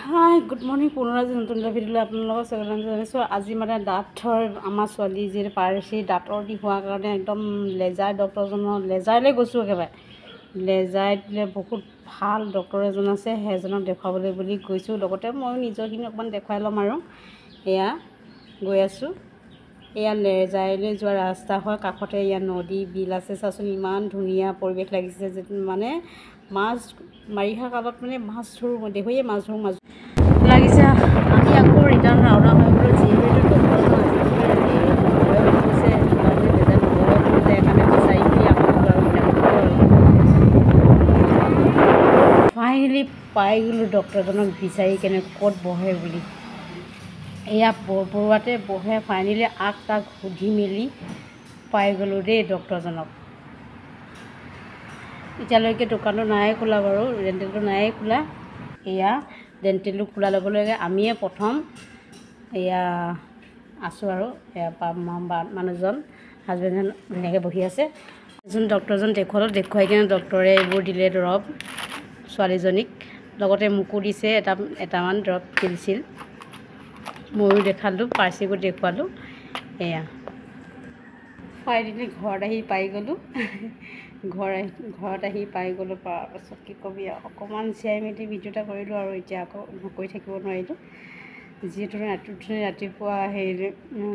Hi good morning পুনৰ আজি নতুন এটা ভিডিঅ'লৈ আপোনালোকক স্বাগতম জনাইছোঁ। আজি মানে দাঁতৰ আমাৰ ছোৱালী যি পাৰছি দাঁতৰ বিষ হোৱাৰ কাৰণে একদম লেজাৰ ডক্টৰজনৰ লেজাৰলৈ গৈছোঁ। একেবাৰে লেজাৰলৈ বহুত ভাল ডক্টৰ এজন আছে, সেইজনক দেখুৱাবলৈ বুলি গৈছোঁ। লগতে ময়ো নিজৰখিনি অকণমান দেখুৱাই ল'ম আৰু এয়া গৈ আছোঁ। এয়া লেজাৰলৈ যোৱা ৰাস্তা হয়, কাষতে এয়া নদী বিল আছে। চাচোন ইমান ধুনীয়া পৰিৱেশ লাগিছে যে মানে মাছ বাৰিষা কালত মানে মাছ ধৰোঁ দেহৰীয়ে মাছ ধৰোঁ মাছ লাগিছে। আমি আকৌ ৰিটাৰ্ণ ৰাওনা হৈ গ'লোঁ, যিহেতু ডক্টৰজন ফাইনেলি পাই গ'লোঁ ডক্টৰজনক বিচাৰি কেনে ক'ত বহে বুলি। এয়া বৰুৱাতে বহে। ফাইনেলি আগ তাক সুধি মেলি পাই গ'লোঁ দেই ডক্টৰজনক। এতিয়ালৈকে দোকানটো নাই খোলা বাৰু, ডেণ্টেলটো নাই খোলা। এয়া ডেণ্টেলটো খোলাৰ লগে লগে আমিয়ে প্ৰথম এয়া আছোঁ আৰু এয়া মানুহজন হাজবেণ্ডজন ধুনীয়াকৈ বহি আছে। এজন ডক্টৰজন দেখুৱাই কিনে ডক্টৰে এইবোৰ দিলে দৰৱ ছোৱালীজনীক, লগতে মোকো দিছে এটামান দৰৱ পিল ময়ো দেখালোঁ, পাৰ্চিকো দেখুৱালোঁ। এয়া ফাইনেলি ঘৰত আহি পাই গ'লোঁ। ঘৰত আহি পাই গ'লোঁ। তাৰপাছত কি ক'বি আৰু অকণমান চিয়াই মেলি ভিডিঅ' এটা কৰিলোঁ আৰু এতিয়া আকৌ নকৰি থাকিব নোৱাৰিলোঁ। যিহেতু ৰাতিপুৱা হেৰি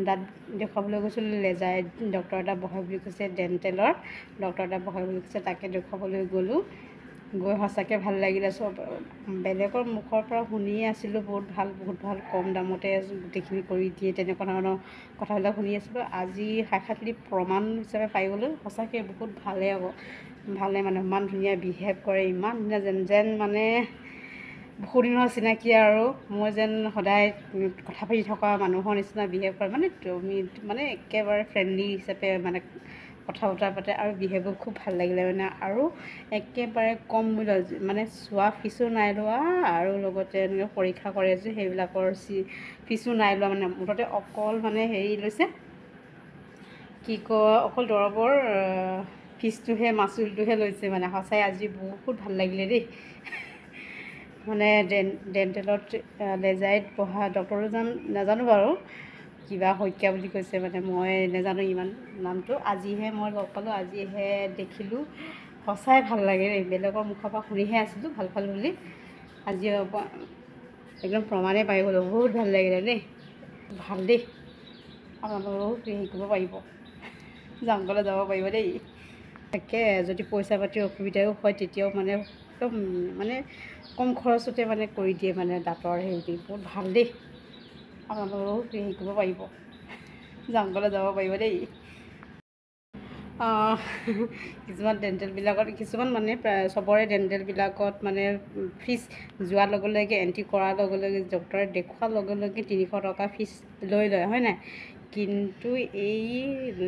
দাঁত দেখুৱাবলৈ গৈছিলোঁ, লেজাৰ ডক্টৰ এটা বহে বুলি কৈছে, ডেণ্টেলৰ ডক্টৰ এটা বহে বুলি কৈছে, তাকে দেখুৱাবলৈ গ'লোঁ। গৈ সঁচাকৈ ভাল লাগিলে। চব বেলেগৰ মুখৰ পৰা শুনিয়ে আছিলোঁ বহুত ভাল কম দামতে গোটেইখিনি কৰি দিয়ে, তেনেকুৱা ধৰণৰ কথাবিলাক শুনি আছিলোঁ। আজি সাক্ষাৎ প্ৰমাণ হিচাপে পাই গ'লোঁ। সঁচাকৈ বহুত ভালে মানে ইমান ধুনীয়া বিহেভ কৰে, ইমান ধুনীয়া যেন মানে বহুত দিনৰ চিনাকি আৰু মই যেন সদায় কথা পাতি থকা মানুহৰ নিচিনা বিহেভ কৰে। মানে একেবাৰে ফ্ৰেণ্ডলি হিচাপে মানে কথা বতৰা পাতে আৰু বিহেভো খুব ভাল লাগিলে মানে। আৰু একেবাৰে কম মূল্য, মানে চোৱা ফিছো নাই লোৱা আৰু লগতে এনেকৈ পৰীক্ষা কৰে যে সেইবিলাকৰ ফিছো নাই লোৱা। মানে মুঠতে অকল মানে হেৰি লৈছে, কি কয়, অকল দৰৱৰ ফিজটোহে মাচুলটোহে লৈছে মানে। সঁচাই আজি বহুত ভাল লাগিলে দেই। মানে ডেণ্টেলত লেজাৰত পঢ়া ডক্টৰজন নাজানো বাৰু, কিবা শইকীয়া বুলি কৈছে, মানে মই নাজানো ইমান নামটো। আজিহে মই লগ পালোঁ, আজিহে দেখিলোঁ। সঁচাই ভাল লাগে দেই। বেলেগৰ মুখৰ পৰা শুনিহে আছিলোঁ ভাল বুলি, আজি একদম প্ৰমাণে পাই গ'লোঁ। বহুত ভাল লাগিলে দেই, ভাল দেই। আপোনালোকেও হেৰি কৰিব পাৰিব, জাংগলৈ যাব পাৰিব দেই। তাকে যদি পইচা পাতিৰ অসুবিধাও হয় তেতিয়াও মানে একদম মানে কম খৰচতে মানে কৰি দিয়ে মানে দাঁতৰ হেৰি। বহুত ভাল দেই, আপোনালোকেও হেৰি কৰিব পাৰিব, জাংগলৈ যাব পাৰিব দেই। কিছুমান ডেণ্টেলবিলাকত মানে প্ৰায় চবৰে ডেণ্টেলবিলাকত মানে ফিজ যোৱাৰ লগে লগে এণ্ট্ৰি কৰাৰ লগে লগে ডক্টৰে দেখুৱাৰ লগে লগে 300 টকা ফিজ লয় হয় নাই। কিন্তু এই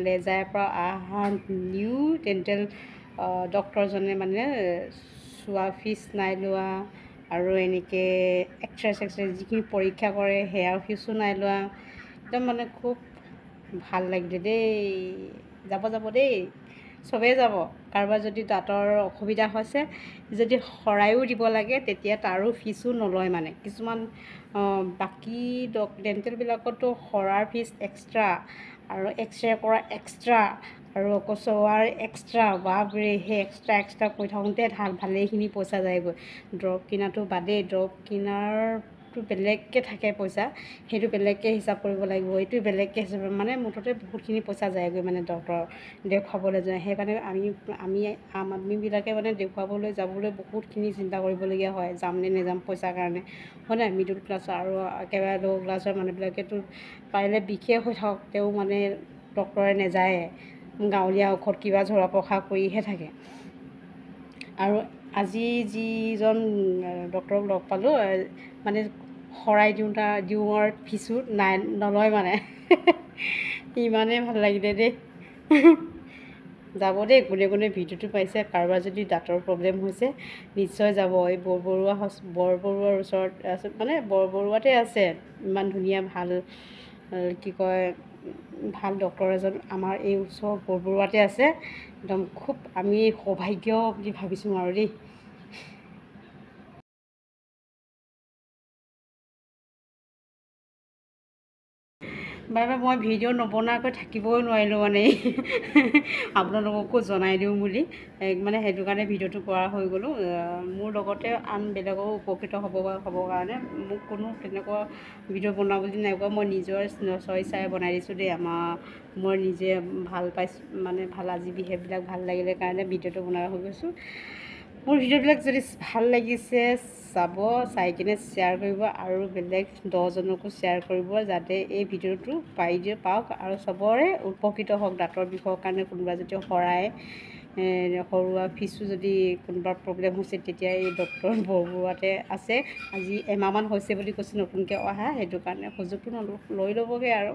লেজাৰৰ পৰা অহা নিউ ডেণ্টেল ডক্টৰজনে মানে চোৱা ফিজ নাই লোৱা আৰু এনেকৈ এক্সৰে যিখিনি পৰীক্ষা কৰে সেয়াৰ ফিজো নাই লোৱা। একদম মানে খুব ভাল লাগিলে দেই। যাব দেই, চবেই যাব। কাৰোবাৰ যদি দাঁতৰ অসুবিধা হৈছে, যদি শৰায়ো দিব লাগে তেতিয়া তাৰো ফিজো নলয় মানে। কিছুমান বাকী ডেণ্টেলবিলাকতো সৰাৰ ফিজ এক্সট্ৰা আৰু এক্সৰে কৰা এক্সট্ৰা আৰু আকৌ চোৱাৰ এক্সট্ৰা। বাপৰে, সেই এক্সট্ৰা কৰি থাকোঁতে ভালেখিনি পইচা যায়গৈ। দৰৱ কিনাটো বাদেই, দৰৱ কিনাৰটো বেলেগকৈ থাকে পইচা, সেইটো বেলেগকৈ হিচাপ কৰিব লাগিব, এইটো বেলেগকৈ হিচাপ মানে মুঠতে বহুতখিনি পইচা যায়গৈ মানে ডক্টৰ দেখুৱাবলৈ যায়। সেইকাৰণে আমি আম আদমিবিলাকে মানে দেখুৱাবলৈ যাবলৈ বহুতখিনি চিন্তা কৰিবলগীয়া হয়, যাম নে নেযাম পইচাৰ কাৰণে, হয় নাই। মিডল ক্লাছৰ আৰু একেবাৰে ল' ক্লাছৰ মানুহবিলাকেতো পাৰিলে বিশেষ হৈ থাকক তেওঁ মানে ডক্টৰে নেযায়ে, গাঁৱলীয়া ঔষধ কিবা ঝৰা পখা কৰিহে থাকে। আৰু আজি যিজন ডক্টৰক লগ পালোঁ মানে শৰাই দিওঁৰ ফিজো নলয় মানে। ইমানেই ভাল লাগিলে দেই। যাব দেই, কোনে ভিডিঅ'টো পাইছে, কাৰোবাৰ যদি দাঁতৰ প্ৰব্লেম হৈছে নিশ্চয় যাব। এই বৰবৰুৱাৰ ওচৰত আছে, মানে বৰবৰুৱাতে আছে। ইমান ধুনীয়া ভাল কি কয় ভাল ডক্টৰ এজন আমাৰ এই ওচৰৰ বৰবৰুৱাতে আছে। একদম খুব আমি সৌভাগ্য বুলি ভাবিছোঁ আৰু দেই। বাৰে মই ভিডিঅ' নবনোৱাকৈ থাকিবই নোৱাৰিলোঁ মানে আপোনালোককো জনাই দিওঁ বুলি মানে সেইটো কাৰণে ভিডিঅ'টো কৰা হৈ গ'লোঁ। মোৰ লগতে আন বেলেগো উপকৃত হ'বৰ কাৰণে মোক কোনো তেনেকুৱা ভিডিঅ' বনোৱা বুলি নাই কোৱা, মই নিজৰ চইচাই বনাই দিছোঁ দেই। মই নিজে ভাল পাইছোঁ মানে আজি বিহেভবিলাক ভাল লাগিলে কাৰণে ভিডিঅ'টো বনোৱা হৈ গৈছোঁ। মোৰ ভিডিঅ'বিলাক যদি ভাল লাগিছে চাই কিনে শ্বেয়াৰ কৰিব আৰু বেলেগ 10জনকো শ্বেয়াৰ কৰিব, যাতে এই ভিডিঅ'টো পাওক আৰু চবৰে উপকৃত হওক। দাঁতৰ বিষৰ কাৰণে কোনোবা যদি সৰুৱা ফিচো যদি কোনোবা প্ৰব্লেম হৈছে, তেতিয়া এই ডক্টৰ বৰবৰুৱাতে আছে। আজি এমাহমান হৈছে বুলি কৈছে নতুনকৈ অহা, সেইটো কাৰণে সুযোগটো লৈ ল'বগৈ আৰু।